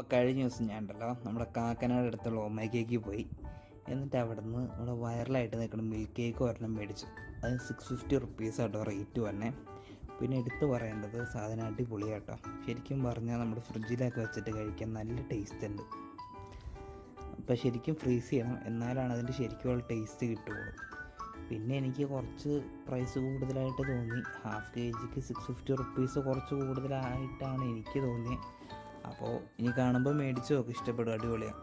അപ്പോൾ കഴിഞ്ഞ ദിവസം ഞാൻ ഉണ്ടല്ലോ നമ്മുടെ കാക്കനാട് അടുത്തുള്ള ഒമേഗയ്ക്ക് പോയി. എന്നിട്ട് അവിടെ നിന്ന് നമ്മുടെ വൈറലായിട്ട് നിൽക്കുന്ന മിൽക്ക് കേക്ക് ഒരെണ്ണം മേടിച്ചു. അത് 650 ആട്ടോ റേറ്റ് തന്നെ. പിന്നെ എടുത്തു പറയേണ്ടത് സാധനം അടിപൊളിയാട്ടോ. ശരിക്കും പറഞ്ഞാൽ നമ്മുടെ ഫ്രിഡ്ജിലൊക്കെ വെച്ചിട്ട് കഴിക്കാൻ നല്ല ടേസ്റ്റ് ഉണ്ട്. അപ്പോൾ ശരിക്കും ഫ്രീസ് ചെയ്യണം, എന്നാലാണ് അതിൻ്റെ ശരിക്കുള്ള ടേസ്റ്റ് കിട്ടുകയുള്ളൂ. പിന്നെ എനിക്ക് കുറച്ച് പ്രൈസ് കൂടുതലായിട്ട് തോന്നി. ഹാഫ് kgക്ക് 650 കുറച്ച് കൂടുതലായിട്ടാണ് എനിക്ക് തോന്നിയത്. അപ്പോൾ ഇനി കാണുമ്പോൾ മേടിച്ച് നോക്ക്, ഇഷ്ടപ്പെടും, അടിപൊളിയാണ്.